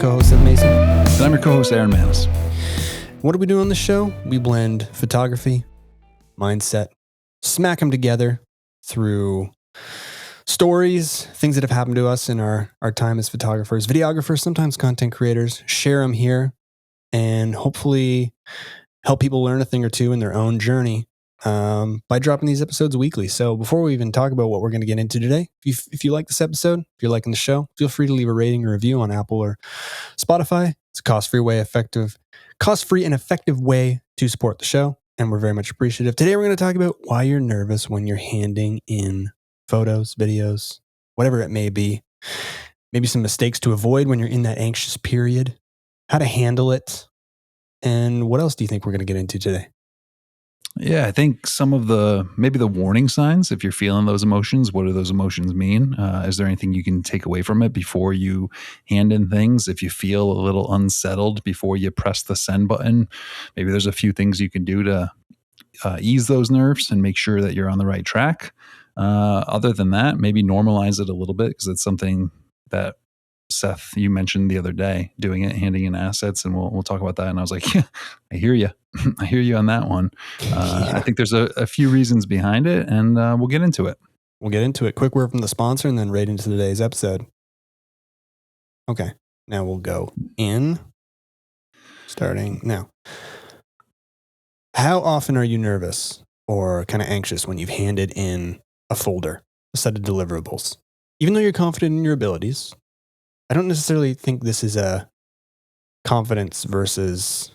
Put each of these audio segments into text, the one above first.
co-host, Seth Mason. And I'm your co-host, Aaron Manis. What do we do on the show? We blend photography, mindset, smack them together through stories, things that have happened to us in our time as photographers, videographers, sometimes content creators, share them here, and hopefully help people learn a thing or two in their own journey by dropping these episodes weekly. So before we even talk about what we're going to get into today, if you like this episode, if you're liking the show, feel free to leave a rating or review on Apple or Spotify. It's a cost-free and effective way to support the show, and we're very much appreciative. Today we're going to talk about why you're nervous when you're handing in photos, videos, whatever it may be. Maybe some mistakes to avoid when you're in that anxious period, how to handle it, and what else do you think we're going to get into today? Yeah, I think some of maybe the warning signs, if you're feeling those emotions, what do those emotions mean? Is there anything you can take away from it before you hand in things? If you feel a little unsettled before you press the send button, maybe there's a few things you can do to ease those nerves and make sure that you're on the right track. Other than that, maybe normalize it a little bit, because it's something that Seth, you mentioned the other day, doing it, handing in assets, and we'll talk about that. And I was like, yeah, I hear you. I hear you on that one. I think there's a few reasons behind it, and we'll get into it. Quick word from the sponsor and then right into today's episode. Okay, now we'll go in. Starting now. How often are you nervous or kind of anxious when you've handed in a folder, a set of deliverables? Even though you're confident in your abilities, I don't necessarily think this is a confidence versus...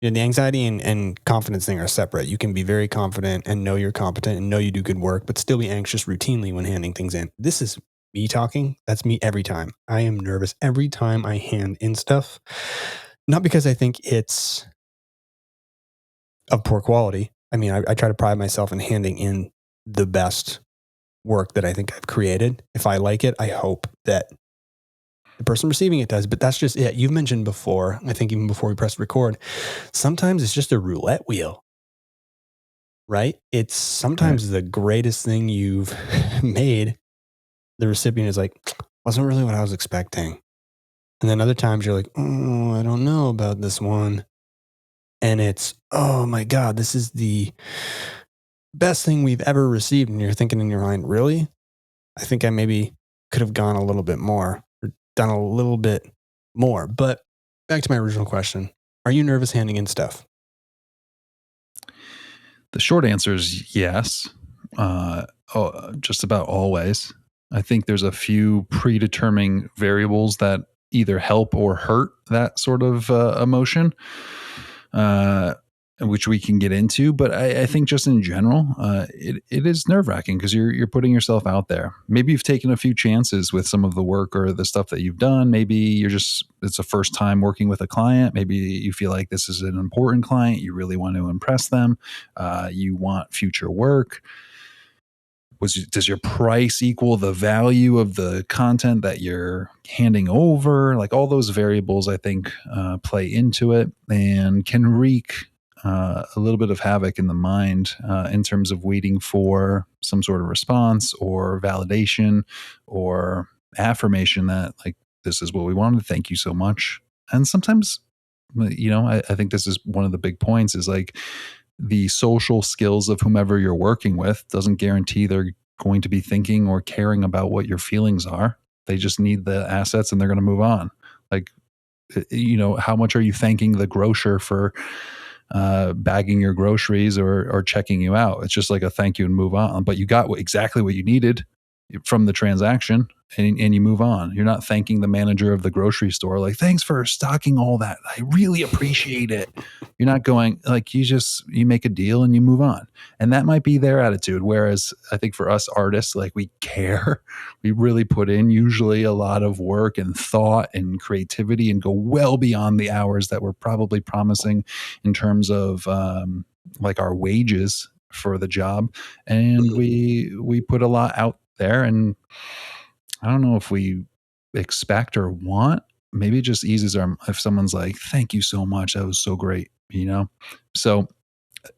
the anxiety and confidence thing are separate. You can be very confident and know you're competent and know you do good work, but still be anxious routinely when handing things in. This is me talking. That's me every time. I am nervous every time I hand in stuff. Not because I think it's of poor quality. I mean, I try to pride myself in handing in the best work that I think I've created. If I like it, I hope that the person receiving it does, but that's just it. You've mentioned before, I think even before we pressed record, sometimes it's just a roulette wheel, right? It's sometimes the greatest thing you've made. The recipient is like, wasn't really what I was expecting. And then other times you're like, oh, I don't know about this one. And it's, oh my God, this is the best thing we've ever received. And you're thinking in your mind, really? I think I maybe could have gone a little bit more. Done a little bit more. But back to my original question. Are you nervous handing in stuff? The short answer is yes. Just about always. I think there's a few predetermining variables that either help or hurt that sort of emotion, which we can get into. But I think just in general, it is nerve-wracking because you're putting yourself out there. Maybe you've taken a few chances with some of the work or the stuff that you've done. Maybe it's a first time working with a client. Maybe you feel like this is an important client. You really want to impress them. You want future work. Does your price equal the value of the content that you're handing over? Like all those variables, I think, play into it and can wreak a little bit of havoc in the mind in terms of waiting for some sort of response or validation or affirmation that, like, this is what we wanted. Thank you so much. And sometimes, I think this is one of the big points is like the social skills of whomever you're working with doesn't guarantee they're going to be thinking or caring about what your feelings are. They just need the assets and they're going to move on. Like, how much are you thanking the grocer for bagging your groceries or checking you out? It's just like a thank you and move on. But you got exactly what you needed from the transaction and you move on. You're not thanking the manager of the grocery store, like, thanks for stocking all that. I really appreciate it. You're not going like, you make a deal and you move on. And that might be their attitude. Whereas I think for us artists, like, we care, we really put in usually a lot of work and thought and creativity and go well beyond the hours that we're probably promising in terms of like our wages for the job. And we put a lot out there, and I don't know if we expect or want. Maybe it just eases if someone's like, thank you so much, that was so great, So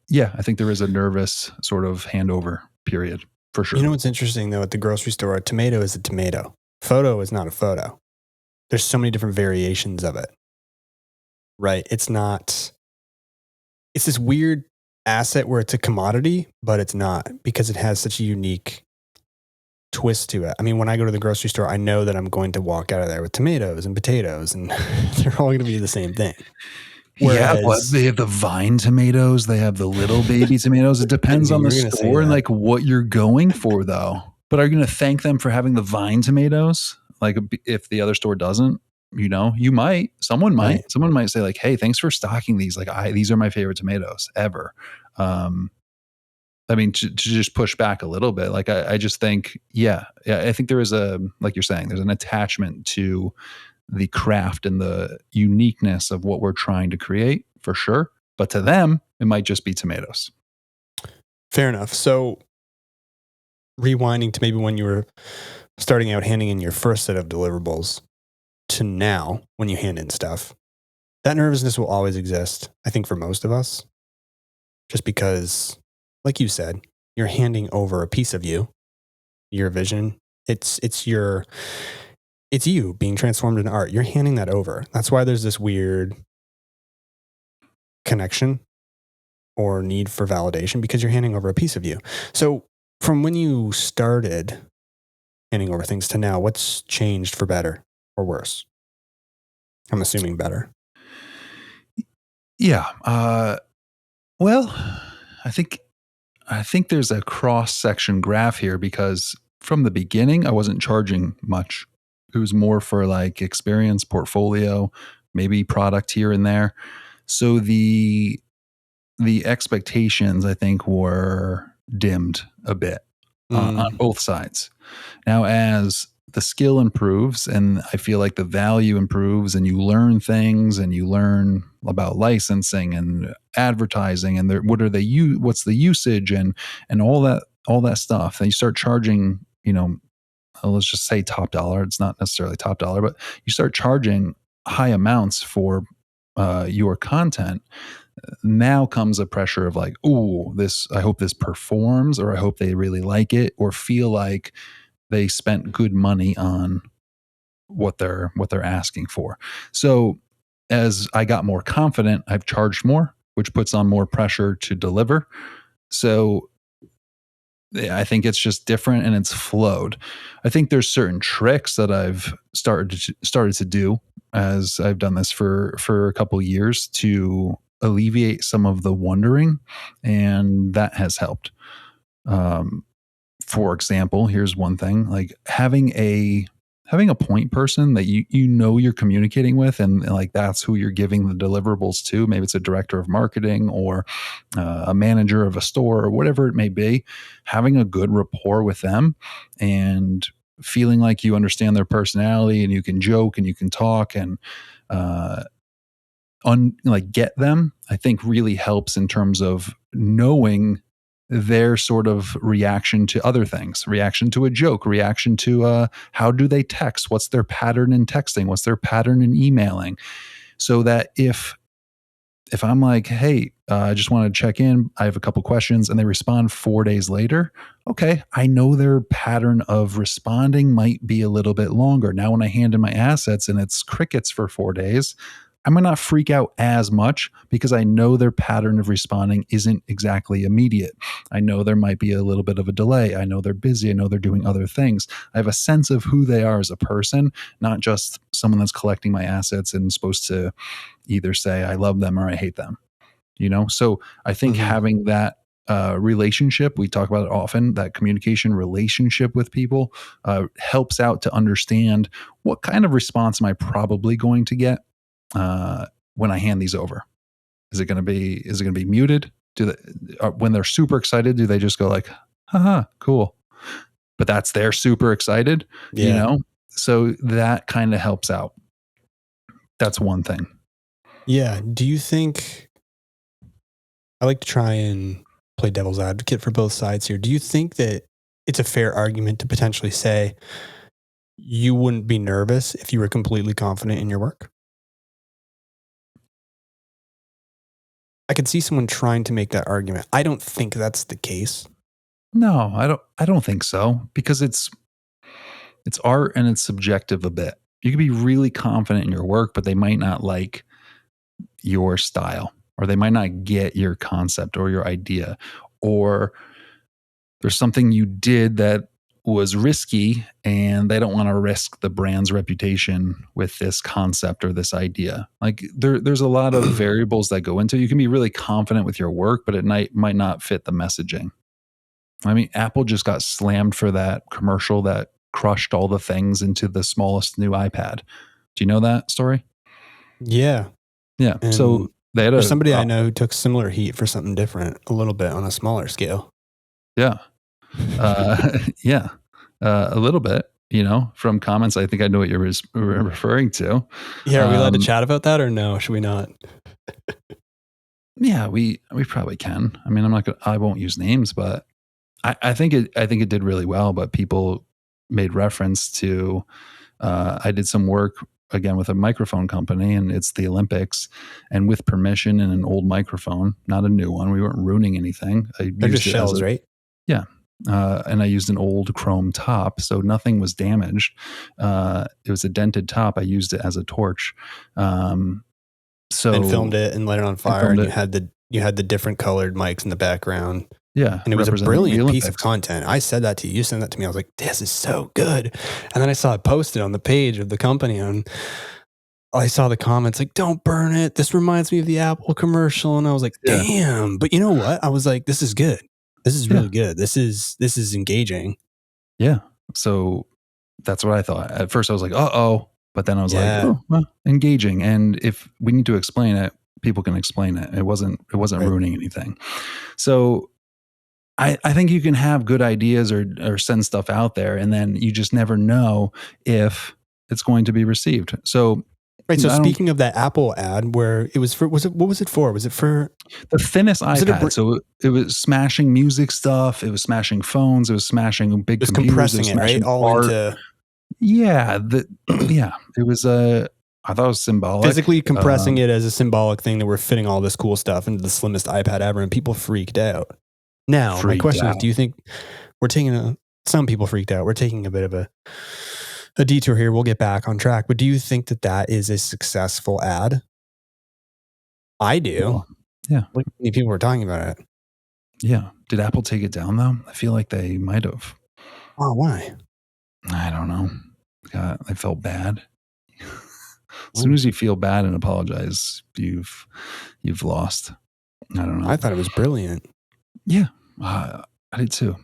yeah, I think there is a nervous sort of handover period for sure. You know what's interesting though, at the grocery store, a tomato is a tomato. Photo is not a photo. there's so many different variations of it, right? It's this weird asset where it's a commodity, but it's not, because it has such a unique twist to it. I mean, when I go to the grocery store, I know that I'm going to walk out of there with tomatoes and potatoes, and they're all going to be the same thing. Yeah, but Whereas they have the vine tomatoes, they have the little baby tomatoes. It I depends knew on you the were going to say store and that. like what you're going for, though. But are you going to thank them for having the vine tomatoes? Like if the other store doesn't, you might. Someone might. Right. Someone might say like, "Hey, thanks for stocking these. Like, these are my favorite tomatoes ever." Um, I mean, to just push back a little bit, like I just think, yeah, I think there is like you're saying, there's an attachment to the craft and the uniqueness of what we're trying to create for sure. But to them, it might just be tomatoes. Fair enough. So rewinding to maybe when you were starting out handing in your first set of deliverables to now when you hand in stuff, that nervousness will always exist, I think, for most of us, just because, like you said, you're handing over a piece of you, your vision. It's you being transformed into art. You're handing that over. That's why there's this weird connection or need for validation, because you're handing over a piece of you. So from when you started handing over things to now, what's changed for better or worse? I'm assuming better. Yeah. Well, I think there's a cross section graph here, because from the beginning, I wasn't charging much. It was more for like experience, portfolio, maybe product here and there. So the expectations, I think, were dimmed a bit on both sides. Now, as the skill improves and I feel like the value improves and you learn things and you learn about licensing and advertising and what's the usage and all that stuff, and you start charging, let's just say top dollar. It's not necessarily top dollar, but you start charging high amounts for your content. Now comes a pressure of like, oh, I hope this performs, or I hope they really like it, or feel like they spent good money on what they're asking for. So as I got more confident, I've charged more, which puts on more pressure to deliver. So I think it's just different and it's flowed. I think there's certain tricks that I've started to do as I've done this for a couple of years to alleviate some of the wondering, and that has helped. For example, here's one thing: like having a point person that you're communicating with, and like that's who you're giving the deliverables to. Maybe it's a director of marketing or a manager of a store or whatever it may be. Having a good rapport with them and feeling like you understand their personality and you can joke and you can talk and like get them, I think really helps in terms of knowing their sort of reaction to other things, reaction to a joke, reaction to how do they text, what's their pattern in texting, what's their pattern in emailing, so that if I'm like, hey, I just want to check in, I have a couple questions, and they respond 4 days later, okay, I know their pattern of responding might be a little bit longer. Now, when I hand in my assets and it's crickets for 4 days, I might not freak out as much because I know their pattern of responding isn't exactly immediate. I know there might be a little bit of a delay. I know they're busy. I know they're doing other things. I have a sense of who they are as a person, not just someone that's collecting my assets and supposed to either say I love them or I hate them. So I think having that relationship, we talk about it often, that communication relationship with people helps out to understand what kind of response am I probably going to get when I hand these over. Is it going to be muted? When they're super excited, do they just go like, haha, cool? But they're super excited, Yeah. So that kind of helps out. That's one thing. Yeah. Do you think, I like to try and play devil's advocate for both sides here. Do you think that it's a fair argument to potentially say you wouldn't be nervous if you were completely confident in your work? I could see someone trying to make that argument. I don't think that's the case. No, I don't think so, because it's art and it's subjective a bit. You can be really confident in your work, but they might not like your style, or they might not get your concept or your idea, or there's something you did that was risky and they don't want to risk the brand's reputation with this concept or this idea. Like there's a lot of variables that go into it. You can be really confident with your work, but it might not fit the messaging. I mean, Apple just got slammed for that commercial that crushed all the things into the smallest new iPad. Do you know that story? Yeah. Yeah. And So they had there's somebody I know who took similar heat for something different, a little bit on a smaller scale. Yeah. Yeah. A little bit, from comments. I think I know what you're referring to. Yeah, are we allowed to chat about that or no? Should we not? Yeah, we probably can. I mean, I won't use names, but I think it did really well. But people made reference to, I did some work again with a microphone company, and it's the Olympics, and with permission and an old microphone, not a new one. We weren't ruining anything. They're just shells, right? Yeah. And I used an old chrome top, so nothing was damaged. It was a dented top. I used it as a torch. So and filmed it and lit it on fire, and you had the different colored mics in the background. Yeah, and it was a brilliant piece of content. I said that to you. You sent that to me. I was like, "This is so good." And then I saw it posted on the page of the company, and I saw the comments like, "Don't burn it. This reminds me of the Apple commercial." And I was like, "Damn!" But you know what? I was like, "This is good. This is really good. This is engaging." Yeah. So that's what I thought. At first, I was like, "Uh-oh," but then I was like, "Oh, well, engaging." And if we need to explain it, people can explain it. It wasn't ruining anything. So I think you can have good ideas or send stuff out there, and then you just never know if it's going to be received. So right. So speaking of that Apple ad, where it was for, what was it for? Was it for the thinnest iPad? So it was smashing music stuff. It was smashing phones. It was smashing big computers. Compressing it, right? All into. Yeah. It was I thought it was symbolic. Physically compressing it as a symbolic thing that we're fitting all this cool stuff into the slimmest iPad ever, and people freaked out. Now, my question is, do you think we're taking some people freaked out? We're taking a bit of a detour here. We'll get back on track. But do you think that is a successful ad? I do. Well, yeah. Like, many people were talking about it. Yeah. Did Apple take it down though? I feel like they might have. Oh, why? I don't know. God, I felt bad. As soon as you feel bad and apologize, you've lost. I don't know. I thought it was brilliant. Yeah, I did too.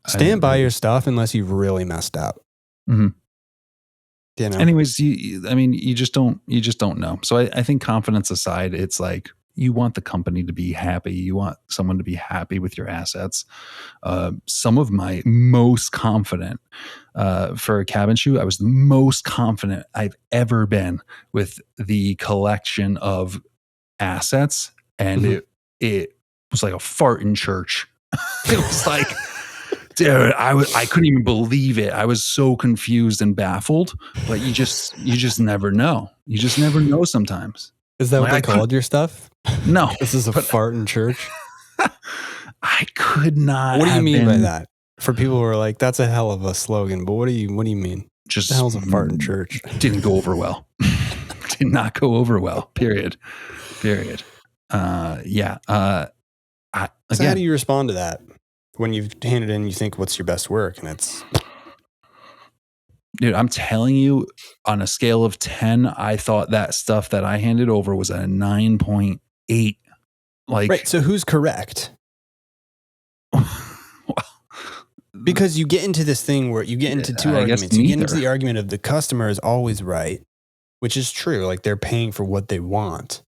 Stand by your stuff unless you've really messed up. Mm-hmm. You know? Anyways, you just don't know. So I think, confidence aside, it's like you want the company to be happy. You want someone to be happy with your assets. Some of my most confident for a cabin shoe, I was the most confident I've ever been with the collection of assets, and it was like a fart in church. It was like, dude, I couldn't even believe it. I was so confused and baffled, but you just never know. You just never know sometimes. Is that what they called your stuff? No. This is a fart in church? I could not. What do you mean by that? For people who are like, that's a hell of a slogan, but what do you mean? Just the hell's a fart in church? Didn't go over well. Did not go over well. Period. Yeah. So how do you respond to that when you've handed in, you think, what's your best work? And it's, dude, I'm telling you, on a scale of 10, I thought that stuff that I handed over was a 9.8. Like, right. So who's correct? Because you get into this thing where you get into two arguments. You get into the argument of the customer is always right, which is true. Like, they're paying for what they want.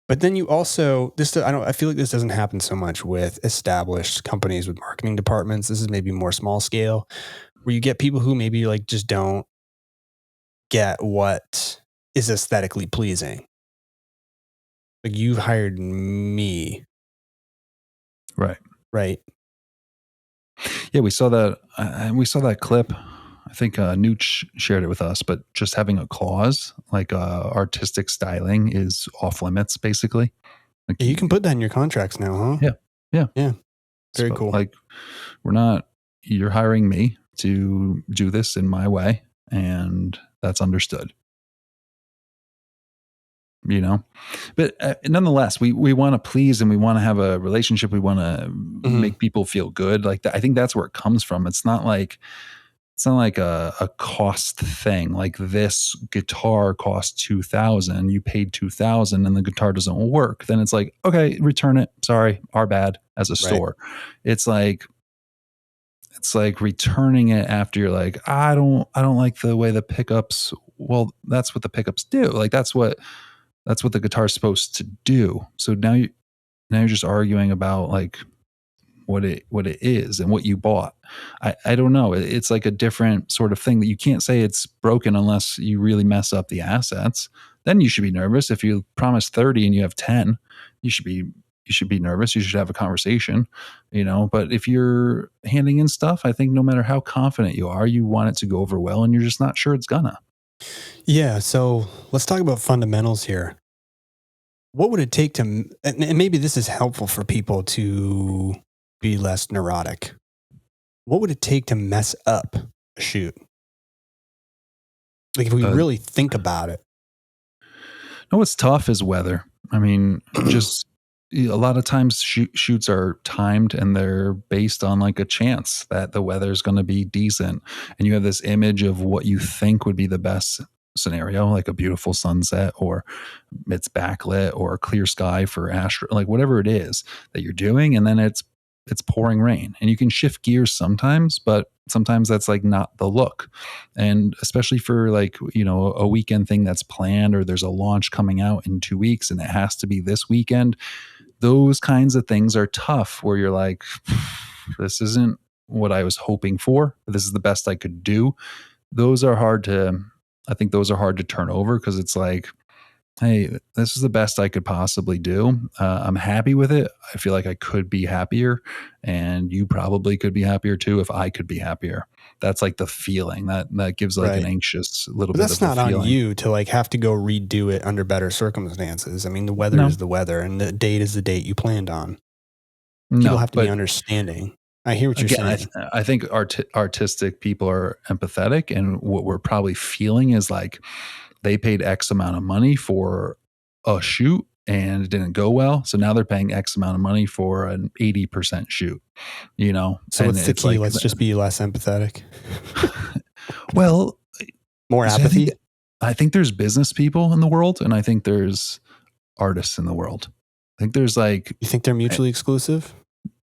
But then you also, I feel like this doesn't happen so much with established companies with marketing departments. This is maybe more small scale, where you get people who maybe like just don't get what is aesthetically pleasing. Like, you've hired me. Right. Yeah, we saw that clip. I think Nooch shared it with us, but just having a clause like artistic styling is off limits, basically. Like, you can put that in your contracts now, huh? Yeah. Very cool. Like, you're hiring me to do this in my way, and That's understood. You know, but nonetheless, we want to please and we want to have a relationship. We want to Hmm. make people feel good. Like I think that's where it comes from. It's not like a cost thing. Like this guitar cost 2,000, you paid 2,000 and the guitar doesn't work. Then it's like, okay, return it. Sorry, our bad as a Right. store. It's like returning it after you're like, I don't like the way the pickups. Well, that's what the pickups do. Like that's what the guitar's supposed to do. So now you're just arguing about like what it is and what you bought. I don't know. It's like a different sort of thing that you can't say it's broken unless you really mess up the assets. Then you should be nervous. If you promise 30 and you have 10, you should be nervous. You should have a conversation, but if you're handing in stuff, I think no matter how confident you are, you want it to go over well and you're just not sure it's gonna. Yeah. So let's talk about fundamentals here. What would it take to, and maybe this is helpful for people to be less neurotic. What would it take to mess up a shoot? Like if we Uh, really think about it. No, what's tough is weather. I mean, just a lot of times shoots are timed and they're based on like a chance that the weather's going to be decent. And you have this image of what you think would be the best scenario, like a beautiful sunset or it's backlit or clear sky for astro, like whatever it is that you're doing. And then it's pouring rain and you can shift gears sometimes, but sometimes that's like not the look. And especially for like, a weekend thing that's planned or there's a launch coming out in 2 weeks and it has to be this weekend, those kinds of things are tough where you're like, this isn't what I was hoping for. This is the best I could do. Those are hard to, I think those are hard to turn over because it's like, hey, this is the best I could possibly do. I'm happy with it. I feel like I could be happier, and you probably could be happier too if I could be happier. That's like the feeling that gives like an Right. anxious little But bit that's of a not on feeling. you to like have to go redo it under better circumstances. I mean, the weather No, is the weather and the date is the date you planned on. People no, have to be but understanding. I hear what you're again, saying. I think artistic people are empathetic, and what we're probably feeling is like they paid X amount of money for a shoot and it didn't go well, so now they're paying X amount of money for an 80% shoot. So And what's the it's key? like, Let's just be less empathetic. well, More so apathy? I think there's business people in the world, and I think there's artists in the world. I think there's like You think they're mutually exclusive?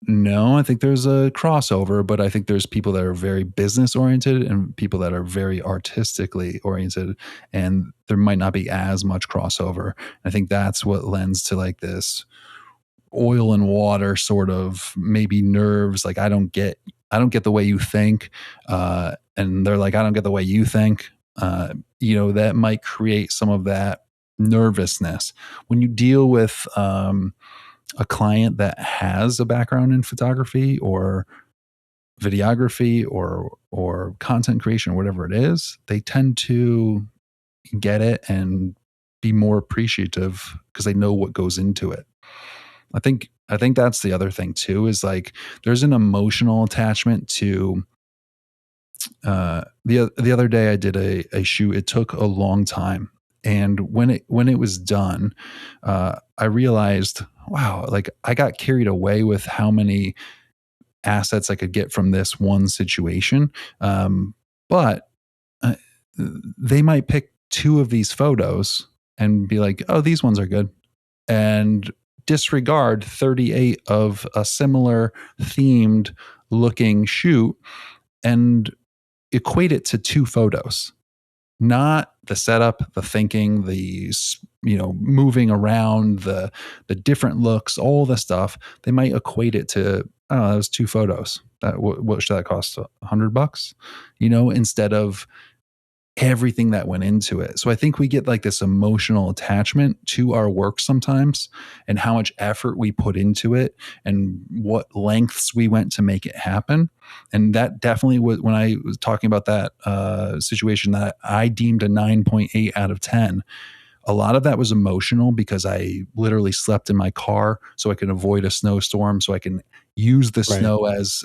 no, I think there's a crossover, but I think there's people that are very business oriented and people that are very artistically oriented, and there might not be as much crossover. I think that's what lends to like this oil and water sort of maybe nerves. Like I don't get the way you think, and they're like, I don't get the way you think. That might create some of that nervousness when you deal with a client that has a background in photography or videography or content creation or whatever it is. They tend to get it and be more appreciative because they know what goes into it. I think that's the other thing too, is like there's an emotional attachment to the other day I did a shoot. It took a long time. And when it was done, I realized, wow, like I got carried away with how many assets I could get from this one situation. But uh, they might pick two of these photos and be like, oh, these ones are good, and disregard 38 of a similar themed looking shoot and equate it to two photos, not the setup, the thinking, moving around, the different looks, all the stuff. They might equate it to, oh, that was two photos. What should that cost? $100, instead of everything that went into it. So I think we get like this emotional attachment to our work sometimes and how much effort we put into it and what lengths we went to make it happen. And that definitely was when I was talking about that situation that I deemed a 9.8 out of 10. A lot of that was emotional because I literally slept in my car so I can avoid a snowstorm, so I can use the Right. snow as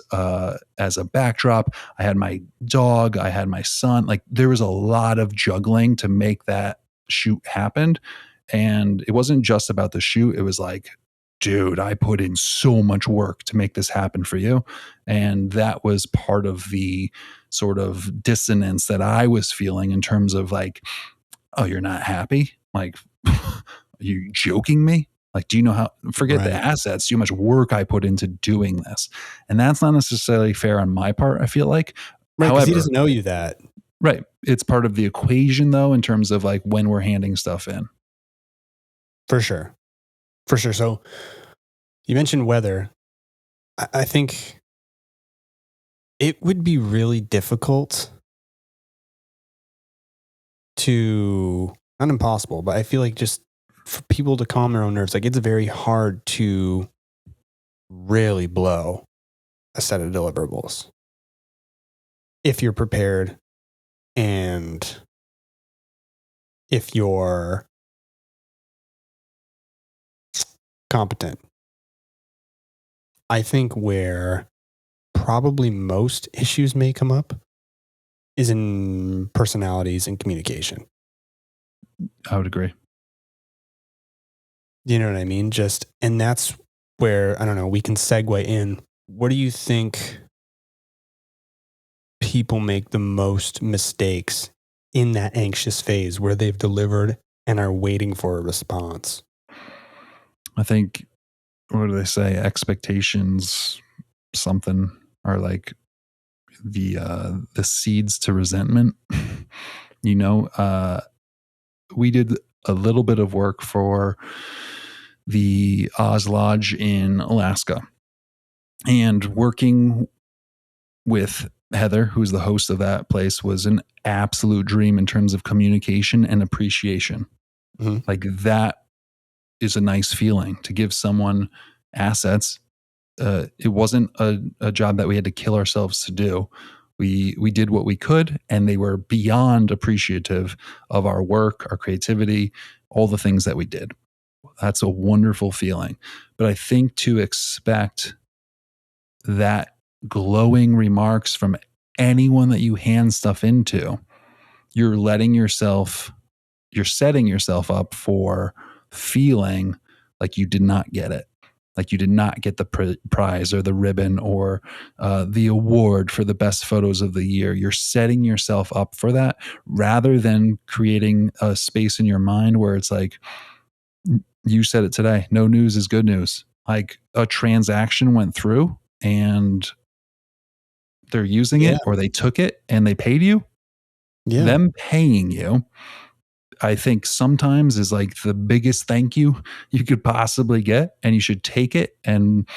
a backdrop. I had my dog, I had my son. Like there was a lot of juggling to make that shoot happen. And it wasn't just about the shoot. It was like, dude, I put in so much work to make this happen for you. And that was part of the sort of dissonance that I was feeling in terms of like, oh, you're not happy? Like, are you joking me? Like, do you know how, forget the Right. assets, do you know how much work I put into doing this? And that's not necessarily fair on my part, I feel like. Right. Because he However, doesn't know you that. right. It's part of the equation though, in terms of like when we're handing stuff in. For sure. For sure. So you mentioned weather. I think it would be really difficult to, not impossible, but I feel like just for people to calm their own nerves, like it's very hard to really blow a set of deliverables if you're prepared and if you're competent. I think where probably most issues may come up is in personalities and communication. I would agree. You know what I mean? And that's where, I don't know, we can segue in. What do you think people make the most mistakes in that anxious phase where they've delivered and are waiting for a response? I think, what do they say? Expectations, something, are like the seeds to resentment. You know, we did a little bit of work for the Oz Lodge in Alaska, and working with Heather, who's the host of that place, was an absolute dream in terms of communication and appreciation. Mhm. Like that is a nice feeling to give someone assets. It wasn't a job that we had to kill ourselves to do. We did what we could, and they were beyond appreciative of our work, our creativity, all the things that we did. That's a wonderful feeling. But I think to expect that glowing remarks from anyone that you hand stuff into, you're setting yourself up for feeling like you did not get it, like you did not get the prize or the ribbon or the award for the best photos of the year. You're setting yourself up for that rather than creating a space in your mind where it's like, you said it today, no news is good news. Like a transaction went through and they're using Yeah. it, or they took it and they paid you. Yeah. Them paying you, I think sometimes is like the biggest thank you you could possibly get, and you should take it and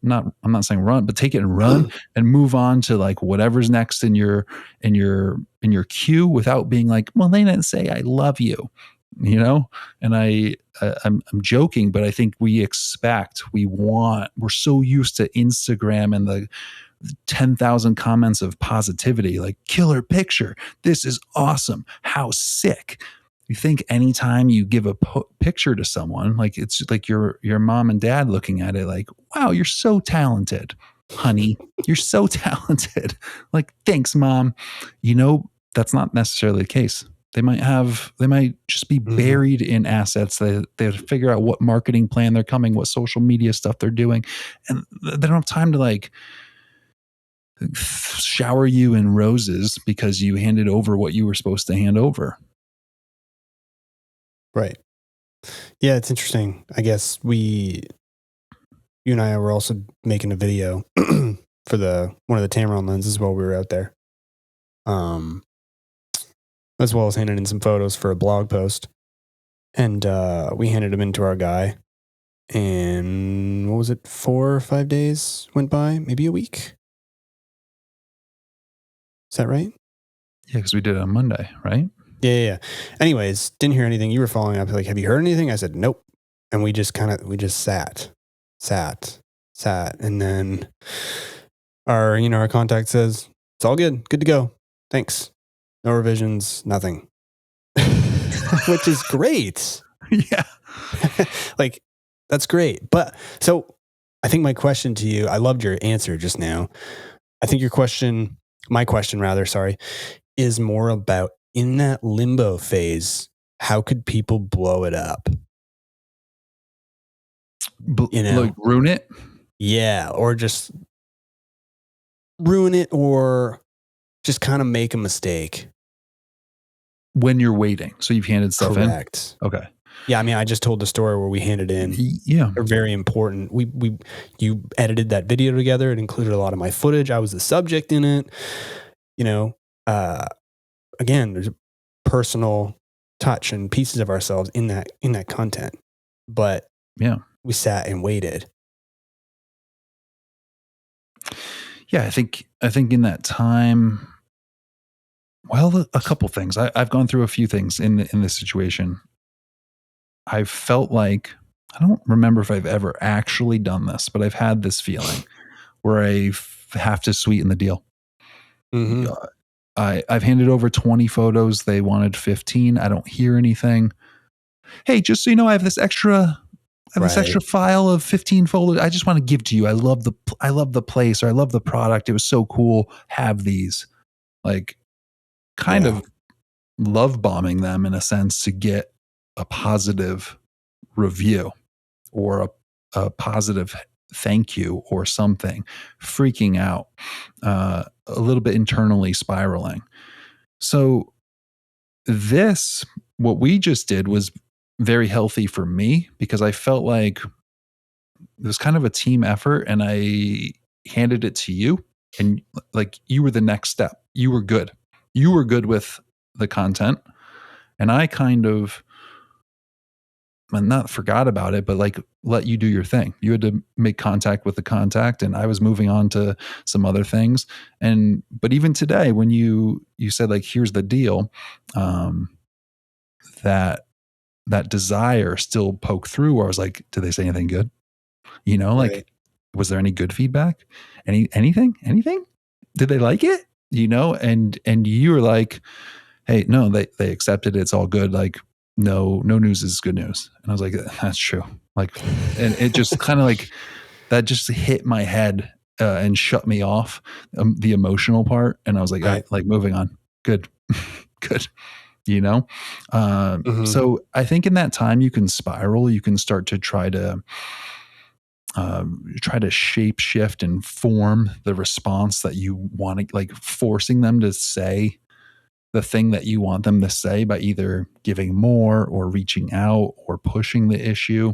not, I'm not saying run, but take it and run and move on to like whatever's next in your queue without being like, well, they didn't say I love you, you know? And I'm joking, but I think we're so used to Instagram and the 10,000 comments of positivity, like killer picture. This is awesome. How sick. You think anytime you give a picture to someone, like it's like your mom and dad looking at it like, wow, you're so talented, honey. You're so talented. Like, thanks, mom. You know, that's not necessarily the case. They might just be Mhm. buried in assets. They have to figure out what marketing plan they're coming, what social media stuff they're doing. And they don't have time to like shower you in roses because you handed over what you were supposed to hand over. Right. Yeah, it's interesting. I guess you and I were also making a video for one of the Tamron lenses while we were out there. As well as handing in some photos for a blog post. And we handed them in to our guy. And what was it? 4 or 5 days went by, maybe a week. Is that right? Yeah, because we did it on Monday, right? Yeah. Anyways, didn't hear anything. You were following up like, have you heard anything? I said, nope. And we just sat. And then our contact says, it's all good. Good to go. Thanks. No revisions, nothing. which is great. Yeah. Like, that's great. But so I think my question to you, I loved your answer just now. I think my question rather, sorry, is more about in that limbo phase, how could people blow it up? You Like know? ruin it Yeah. Or just ruin it or just kind of make a mistake. when you're waiting. So you've handed stuff in. Correct. Okay. Yeah. I mean, I just told the story where we handed in Yeah. are very important. You edited that video together. It included a lot of my footage. I was the subject in it. You know, again, there's a personal touch and pieces of ourselves in that content. But Yeah. we sat and waited. Yeah. I think in that time, well, a couple things. I've gone through a few things in this situation. I felt like, I don't remember if I've ever actually done this, but I've had this feeling where I have to sweeten the deal. Mm-hmm. I've handed over 20 photos. They wanted 15. I don't hear anything. Hey, just so you know, I have this extra Right. file of 15 folders. I just want to give to you. I love the place, or I love the product. It was so cool. Have these. Like, kind Yeah. of love bombing them in a sense to get a positive review or a positive thank you or something, freaking out, a little bit internally spiraling. So what we just did was very healthy for me, because I felt like it was kind of a team effort, and I handed it to you, and like, you were the next step. You were good. You were good with the content, and I kind of, not forgot about it, but like, let you do your thing. You had to make contact with the contact, and I was moving on to some other things. But even today, when you said, like, here's the deal, um, that desire still poked through, where I was like, did they say anything good? Like, Right. was there any good feedback? Anything? Did they like it? And you were like, hey, no, they accepted it. It's all good. Like, no news is good news. And I was like, that's true. Like, and it just kind of like, that just hit my head, and shut me off, the emotional part. And I was like, all Right. right, like, moving on. Good. Good. you know Mm-hmm. so I think in that time you can spiral. You can start to try to shape shift and form the response that you want to, like, forcing them to say the thing that you want them to say by either giving more or reaching out or pushing the issue,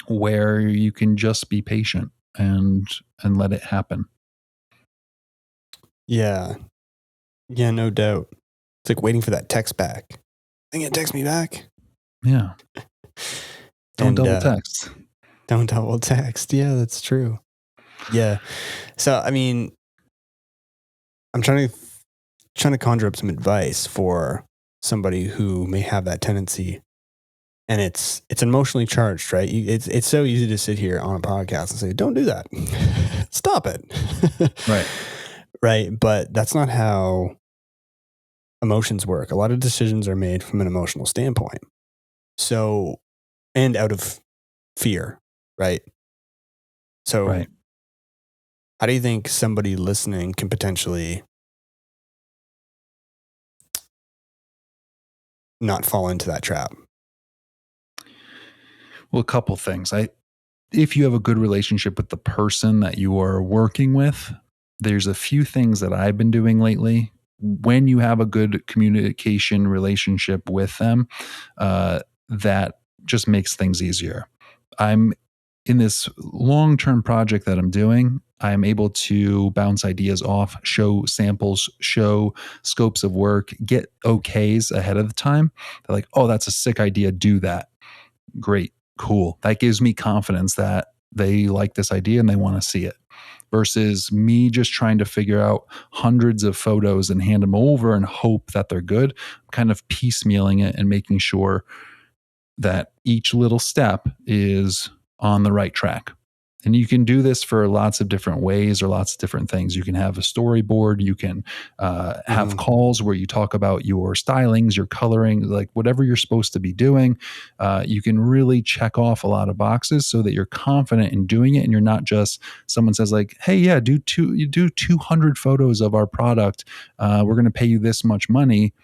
where you can just be patient and let it happen. Yeah. Yeah, no doubt. It's like waiting for that text back. They gonna text me back? Yeah. Don't And double text. don't double text. Yeah, that's true. Yeah. So I mean, I'm trying to conjure up some advice for somebody who may have that tendency, and it's emotionally charged, right? It's so easy to sit here on a podcast and say, "Don't do that, stop it," Right. right? But that's not how emotions work. A lot of decisions are made from an emotional standpoint, so and out of fear, right? So, Right. how do you think somebody listening can potentially not fall into that trap? Well, a couple things. If you have a good relationship with the person that you are working with, there's a few things that I've been doing lately. When you have a good communication relationship with them, that just makes things easier. I'm in this long-term project that I'm doing. I'm able to bounce ideas off, show samples, show scopes of work, get okays ahead of the time. They're like, oh, that's a sick idea. Do that. Great, cool. That gives me confidence that they like this idea and they want to see it, versus me just trying to figure out hundreds of photos and hand them over and hope that they're good. I'm kind of piecemealing it and making sure that each little step is on the right track. And you can do this for lots of different ways or lots of different things. You can have a storyboard. You can have Hmm. calls where you talk about your stylings, your coloring, like whatever you're supposed to be doing. You can really check off a lot of boxes so that you're confident in doing it, and you're not just someone says like, "Hey, yeah, you do 200 photos of our product. We're going to pay you this much money."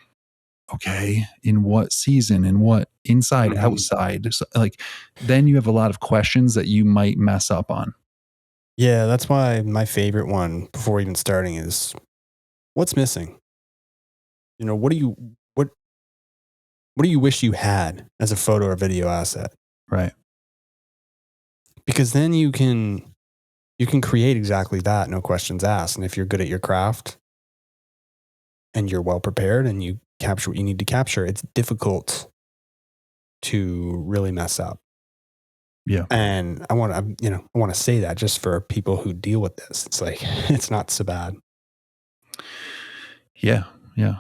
Okay, in what season, in what inside, Hmm. outside, so, like, then you have a lot of questions that you might mess up on. Yeah, that's why my favorite one before even starting is what's missing. What do you what do you wish you had as a photo or video asset? Right. Because then you can create exactly that, no questions asked. And if you're good at your craft and you're well prepared and you capture what you need to capture, it's difficult to really mess up. Yeah. And I want to say that just for people who deal with this. It's like it's not so bad. Yeah. Yeah.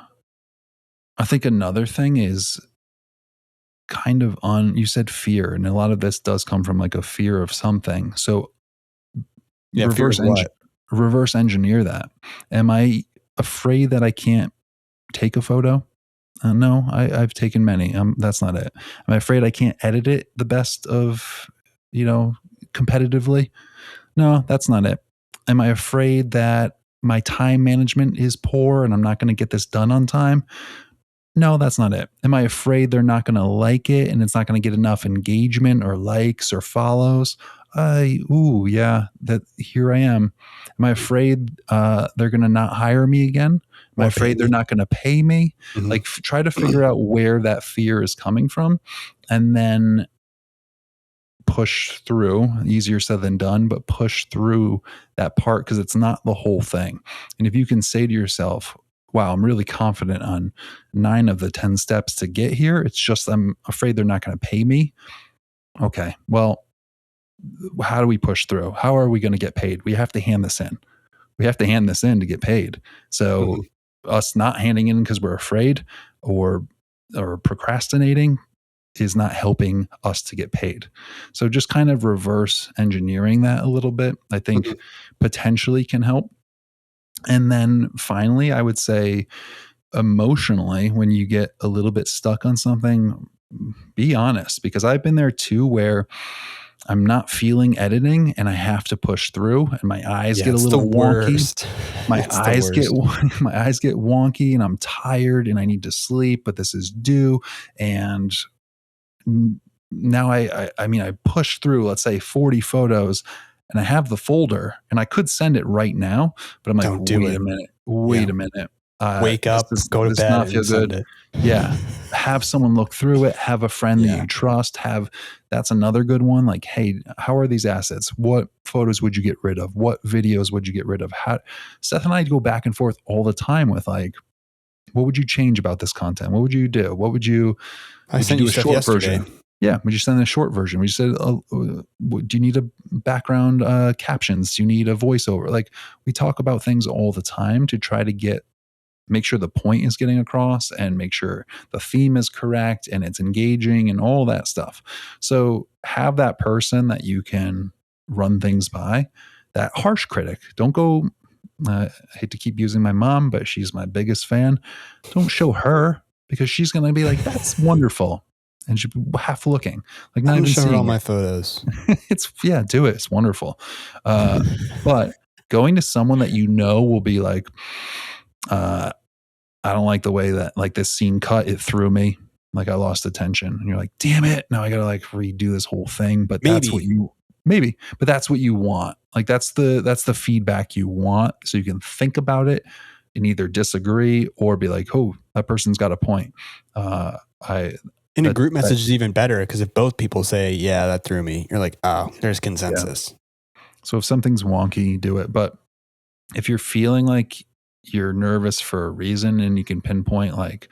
I think another thing is kind of on, you said fear, and a lot of this does come from like a fear of something. So Yeah, fear reverse of eng what? reverse engineer that. Am I afraid that I can't take a photo? No, I've taken many. That's not it. Am I afraid I can't edit it the best of, you know, competitively? No, that's not it. Am I afraid that my time management is poor and I'm not going to get this done on time? No, that's not it. Am I afraid they're not going to like it and it's not going to get enough engagement or likes or follows? Yeah, that here I am. Am I afraid they're going to not hire me again? Am I Or pay afraid they're me? not going to pay me? Hmm. Like, try to figure out where that fear is coming from, and then push through. Easier said than done, but push through that part because it's not the whole thing. And if you can say to yourself, wow, I'm really confident on 9 of the 10 steps to get here, it's just I'm afraid they're not going to pay me. Okay, well, how do we push through? How are we going to get paid? We have to hand this in. We have to hand this in to get paid. So Hmm. us not handing in because we're afraid or procrastinating is not helping us to get paid. So just kind of reverse engineering that a little bit, I think Hmm. potentially can help. And then finally, I would say emotionally, when you get a little bit stuck on something, be honest, because I've been there too, where I'm not feeling editing and I have to push through and my eyes Yeah, get a it's the little wonky. worst. It's the worst. My eyes get wonky and I'm tired and I need to sleep, but this is due. And now I mean, I push through, let's say 40 photos and I have the folder and I could send it right now, but I'm like, Don't do it. Yeah. wait a minute. Wake up, go to This bed, not feel and send good. it. Yeah. Have someone look through it, have a friend that Yeah. you trust, that's another good one. Like, hey, how are these assets? What photos would you get rid of? What videos would you get rid of? How Seth and I go back and forth all the time with like, what would you change about this content? What would you do? I Would you sent you do a stuff short yesterday. version? Yeah. Would you send a short version? We said, do you need a background captions? Do you need a voiceover? Like we talk about things all the time to try to make sure the point is getting across and make sure the theme is correct and it's engaging and all that stuff. So have that person that you can run things by, that harsh critic. Don't go, I hate to keep using my mom, but she's my biggest fan. Don't show her because she's going to be like, that's wonderful. And she'll be half looking, like I'm not gonna even show her all seeing it. my photos. Yeah, do it. It's wonderful. Uh, but going to someone that you know will be like, uh, I don't like the way that like this scene cut. It threw me. Like I lost attention. And you're like, damn it. Now I gotta like redo this whole thing. But that's what Maybe. you maybe, but that's what you want. Like that's the feedback you want. So you can think about it and either disagree or be like, oh, that person's got a point. I In a that group that message is even better because if both people say, "Yeah, that threw me," you're like, "Oh, there's yeah. consensus." So if something's wonky, do it. But if you're feeling like you're nervous for a reason and you can pinpoint like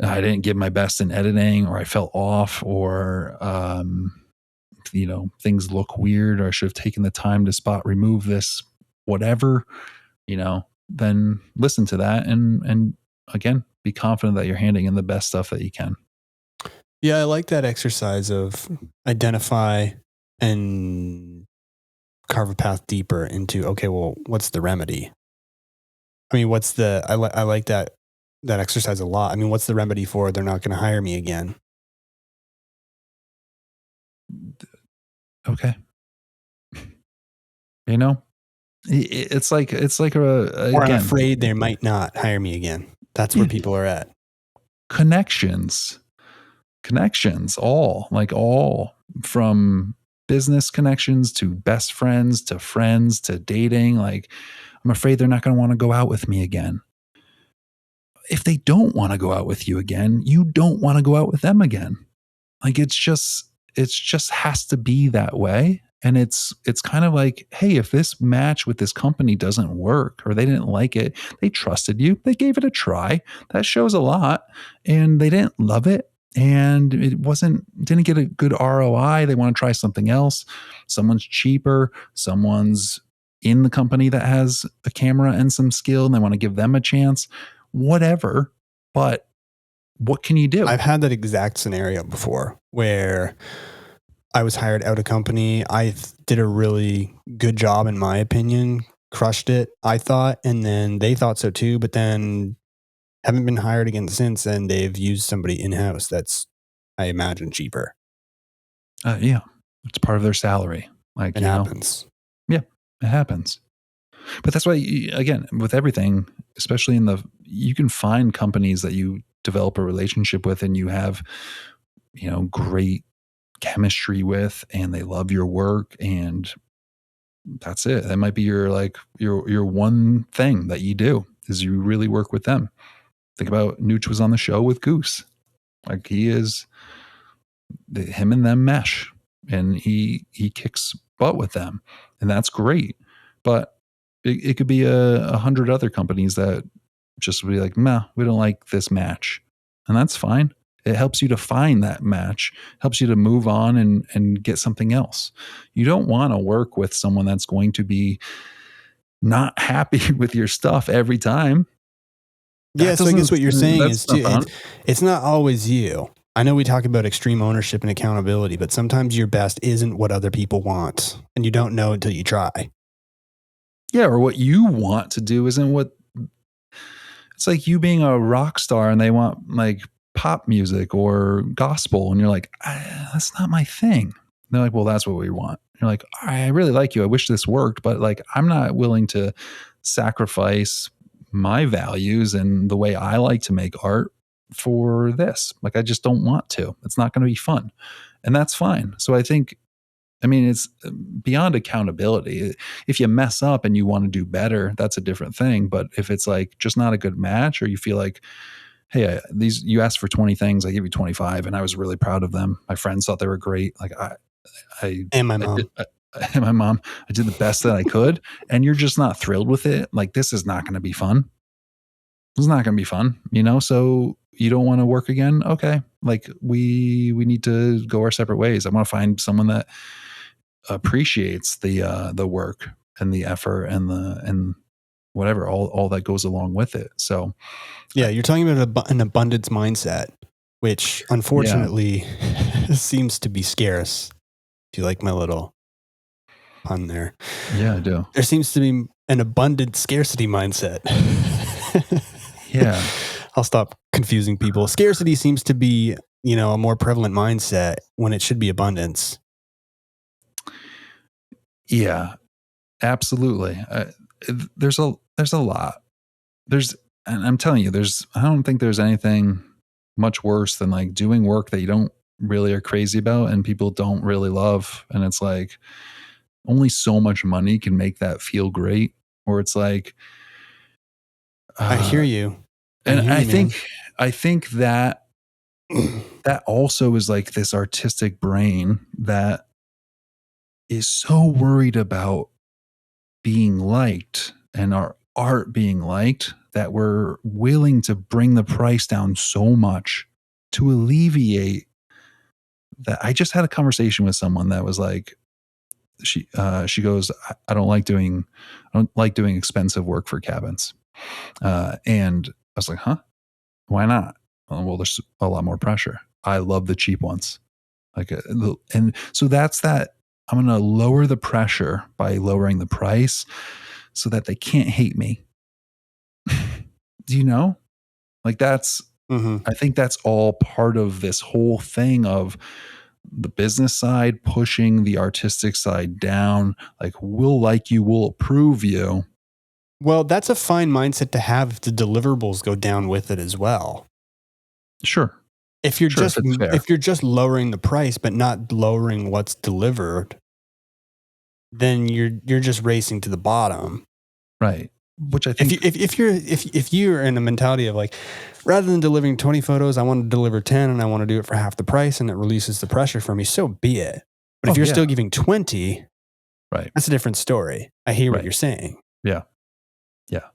I didn't give my best in editing or I felt off or things look weird or I should have taken the time to spot remove this, whatever, then listen to that and again, be confident that you're handing in the best stuff that you can. Yeah, I like that exercise of identify and carve a path deeper into, okay, well, what's the remedy? I mean, I like that exercise a lot. I mean, what's the remedy for they're not going to hire me again? Okay. You know, it's like Or I'm again, afraid they might not hire me again. That's where people are at. connections, all from business connections to best friends to dating. Like, I'm afraid they're not going to want to go out with me again. If they don't want to go out with you again, you don't want to go out with them again. Like, it's just has to be that way. And it's kind of like, hey, if this match with this company doesn't work or they didn't like it, they trusted you, they gave it a try. That shows a lot. And they didn't love it. And didn't get a good ROI. They want to try something else. Someone's cheaper, someone's in the company that has a camera and some skill, and they want to give them a chance. Whatever. But what can you do? I've had that exact scenario before where I was hired out of company. I did a really good job, in my opinion, crushed it, I thought, and then they thought so too, but then haven't been hired again since, and they've used somebody in-house that's, I imagine, cheaper. Yeah, it's part of their salary. Like, It happens. Yeah, it happens. But that's why, again, with everything, especially you can find companies that you develop a relationship with and you have, great chemistry with, and they love your work, and that's it. That might be your one thing that you do is you really work with them. Think about Nooch was on the show with Goose. Like, him and them mesh, and he kicks butt with them, and that's great. But it could be 100 other companies that just would be like, nah, we don't like this match, and that's fine. It helps you to find that match, helps you to move on and get something else. You don't want to work with someone that's going to be not happy with your stuff every time. Yeah, so I guess what you're saying That's is not too, fun. it's not always you. I know we talk about extreme ownership and accountability, but sometimes your best isn't what other people want, and you don't know until you try. Yeah, or what you want to do isn't what. It's like you being a rock star and they want like pop music or gospel, and you're like, that's not my thing. And they're like, well, that's what we want. You're like, I really like you. I wish this worked, but like, I'm not willing to sacrifice my values and the way I like to make art for this. Like, I just don't want to. It's not going to be fun. And that's fine. So I mean, it's beyond accountability. If you mess up and you want to do better, that's a different thing. But if it's like just not a good match, or you feel like, hey, you asked for 20 things, I gave you 25, and I was really proud of them. My friends thought they were great. Like And my I mom. did, and my mom, I did the best that I could, and you're just not thrilled with it. Like, this is not going to be fun. It's not going to be fun, So you don't want to work again. Okay. Like, we need to go our separate ways. I want to find someone that appreciates the work and the effort and whatever, all that goes along with it. So Yeah, you're talking about an abundance mindset, which unfortunately seems to be scarce. If you like my little pun there. Yeah, I do. There seems to be an abundant scarcity mindset. Yeah. I'll stop confusing people. Scarcity seems to be, a more prevalent mindset when it should be abundance. Yeah, absolutely. There's a lot. And I'm telling you, I don't think there's anything much worse than like doing work that you don't really are crazy about and people don't really love. And it's like, only so much money can make that feel great. Or it's like, I hear you. I think that that also is like this artistic brain that is so worried about being liked and our art being liked that we're willing to bring the price down so much to alleviate that. I just had a conversation with someone that was like, she goes, I don't like doing expensive work for cabins. And I was like, huh? Why not? Well, there's a lot more pressure. I love the cheap ones. And so that's that I'm going to lower the pressure by lowering the price so that they can't hate me. Do you know? Like I think that's all part of this whole thing of the business side pushing the artistic side down. Like, we'll like you, we'll approve you. Well, that's a fine mindset to have if the deliverables go down with it as well. Sure. If you're Sure, just if it's fair. if you're just lowering the price but not lowering what's delivered, then you're just racing to the bottom. Right. Which I think If you're in a mentality of like, rather than delivering 20 photos, I want to deliver 10 and I want to do it for half the price and it releases the pressure for me, so be it. But if you're still giving 20, right. that's a different story. I hear what Right. you're saying. Yeah. Yeah.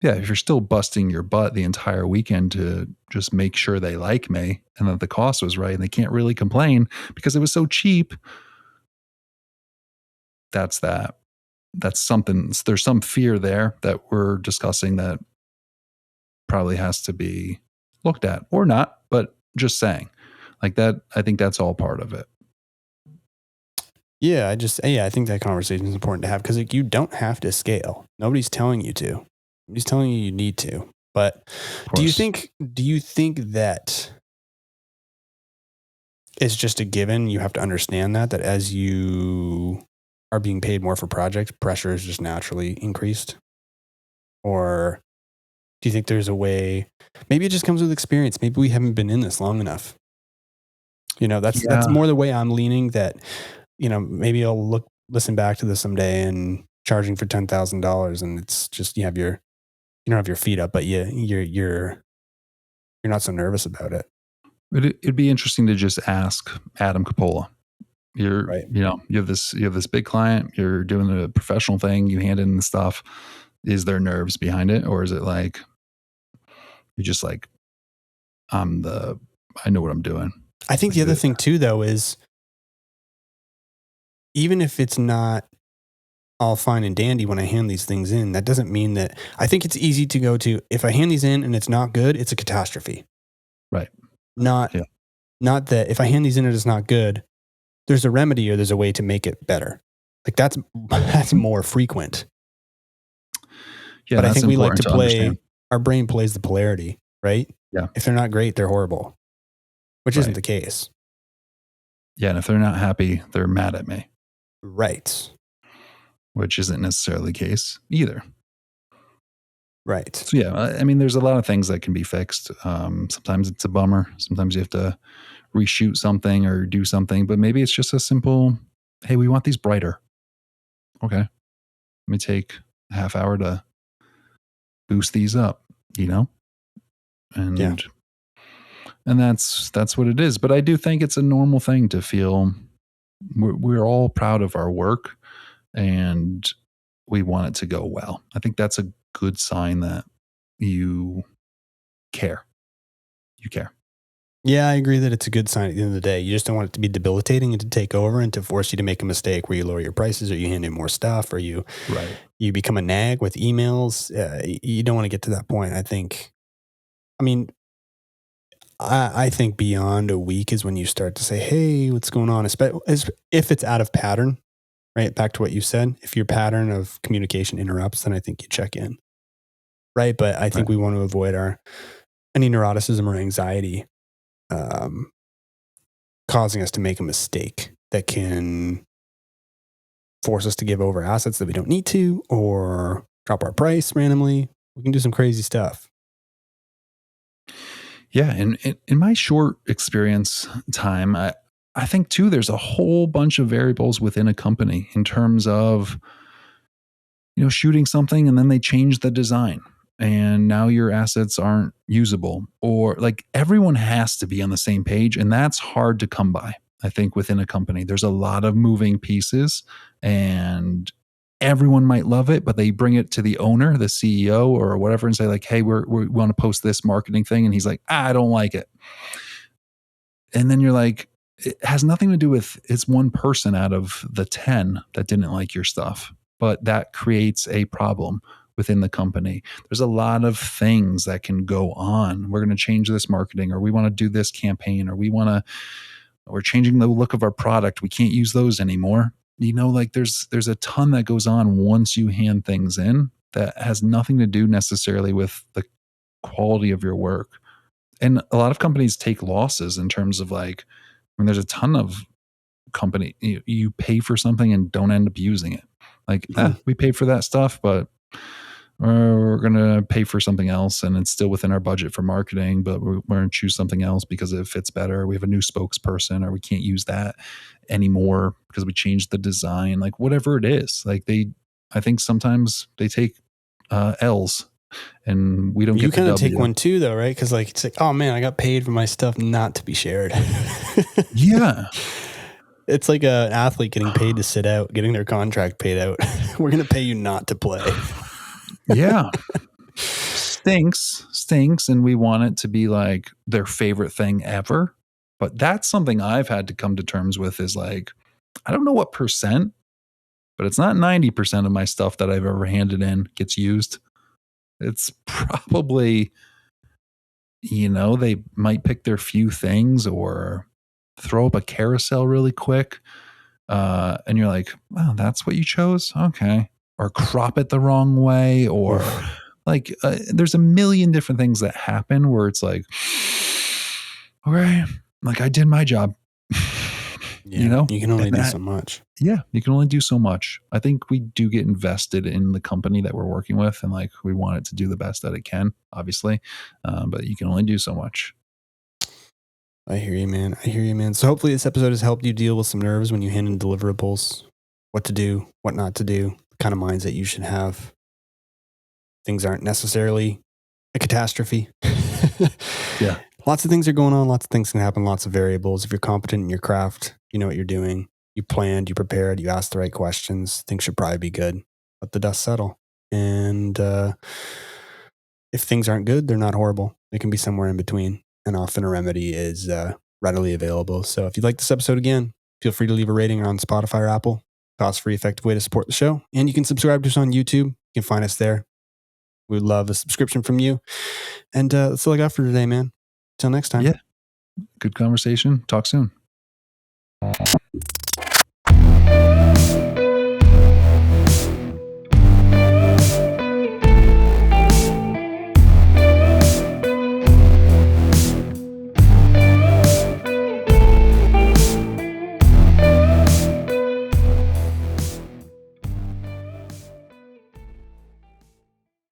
Yeah. If you're still busting your butt the entire weekend to just make sure they like me and that the cost was right and they can't really complain because it was so cheap, that's that. That's something. There's some fear there that we're discussing that probably has to be looked at or not, but just saying like that. I think that's all part of it. Yeah, I think that conversation is important to have because you don't have to scale. Nobody's telling you to. Nobody's telling you need to. But do you think that it's just a given? You have to understand that as you are being paid more for projects, pressure is just naturally increased? Or do you think there's a way? Maybe it just comes with experience. Maybe we haven't been in this long enough. That's more the way I'm leaning. That maybe I'll listen back to this someday and charging for $10,000, and it's just you don't have your feet up, but you're not so nervous about it. It'd be interesting to just ask Adam Capola. You have this big client, you're doing a professional thing, you hand in the stuff. Is there nerves behind it? Or is it like, you're just like, I know what I'm doing. I think the other thing too, though, is even if it's not all fine and dandy when I hand these things in, that doesn't mean that I think it's easy to go to, if I hand these in and it's not good, it's a catastrophe. Right. Not that if I hand these in and it's not good, there's a remedy or there's a way to make it better. Like that's more frequent. Yeah, but I think we like to play, our brain plays the polarity, right? Yeah. If they're not great, they're horrible, which isn't the case. Yeah. And if they're not happy, they're mad at me. Right. Which isn't necessarily the case either. Right. So yeah, I mean, there's a lot of things that can be fixed. Sometimes it's a bummer. Sometimes you have to reshoot something or do something, but maybe it's just a simple, hey, we want these brighter. Okay. Let me take a half hour to boost these up, and that's what it is. But I do think it's a normal thing to feel we're all proud of our work and we want it to go well. I think that's a good sign that you care. You care. Yeah, I agree that it's a good sign at the end of the day. You just don't want it to be debilitating and to take over and to force you to make a mistake where you lower your prices or you hand in more stuff or you become a nag with emails. You don't want to get to that point. I think beyond a week is when you start to say, hey, what's going on? If it's out of pattern, right? Back to what you said. If your pattern of communication interrupts, then I think you check in. Right. But I think we want to avoid any neuroticism or anxiety causing us to make a mistake that can force us to give over assets that we don't need to or drop our price randomly. We can do some crazy stuff. Yeah. And in my short experience time, I think too, there's a whole bunch of variables within a company in terms of, shooting something and then they change the design and now your assets aren't usable, or like everyone has to be on the same page. And that's hard to come by. I think within a company, there's a lot of moving pieces and everyone might love it, but they bring it to the owner, the CEO or whatever, and say like, hey, we want to post this marketing thing. And he's like, I don't like it. And then you're like, it has nothing to do with it's one person out of the 10 that didn't like your stuff, but that creates a problem within the company. There's a lot of things that can go on. We're going to change this marketing, or we want to do this campaign, or we want to we're changing the look of our product. We can't use those anymore. Like there's a ton that goes on once you hand things in that has nothing to do necessarily with the quality of your work. And a lot of companies take losses in terms of like, there's a ton of company, you pay for something and don't end up using it. Like, we paid for that stuff, but we're going to pay for something else and it's still within our budget for marketing, but we're going to choose something else because it fits better. We have a new spokesperson, or we can't use that anymore because we changed the design, like whatever it is. Like I think sometimes they take L's and we don't You get the kind of W. take one too, though, right? Because like, it's like, oh man, I got paid for my stuff not to be shared. Yeah. It's like an athlete getting paid to sit out, getting their contract paid out. We're going to pay you not to play. Yeah. Stinks. And we want it to be like their favorite thing ever. But that's something I've had to come to terms with, is like, I don't know what percent, but it's not 90% of my stuff that I've ever handed in gets used. It's probably, they might pick their few things or throw up a carousel really quick. And you're like, wow, that's what you chose? Okay. Or crop it the wrong way, or like there's a million different things that happen where it's like, all right, like I did my job. Yeah, you can only do so much. Yeah, you can only do so much. I think we do get invested in the company that we're working with, and like we want it to do the best that it can, obviously, but you can only do so much. I hear you, man. So hopefully this episode has helped you deal with some nerves when you hand in deliverables, what to do, what not to do, the kind of mindset you should have. Things aren't necessarily a catastrophe. Yeah. Lots of things are going on. Lots of things can happen. Lots of variables. If you're competent in your craft, you know what you're doing. You planned, you prepared, you asked the right questions. Things should probably be good. Let the dust settle. And if things aren't good, they're not horrible. They can be somewhere in between. And often a remedy is readily available. So if you'd like this episode again, feel free to leave a rating on Spotify or Apple. Cost-free, effective way to support the show. And you can subscribe to us on YouTube. You can find us there. We would love a subscription from you. And that's all I got for today, man. Till next time. Yeah. Good conversation. Talk soon.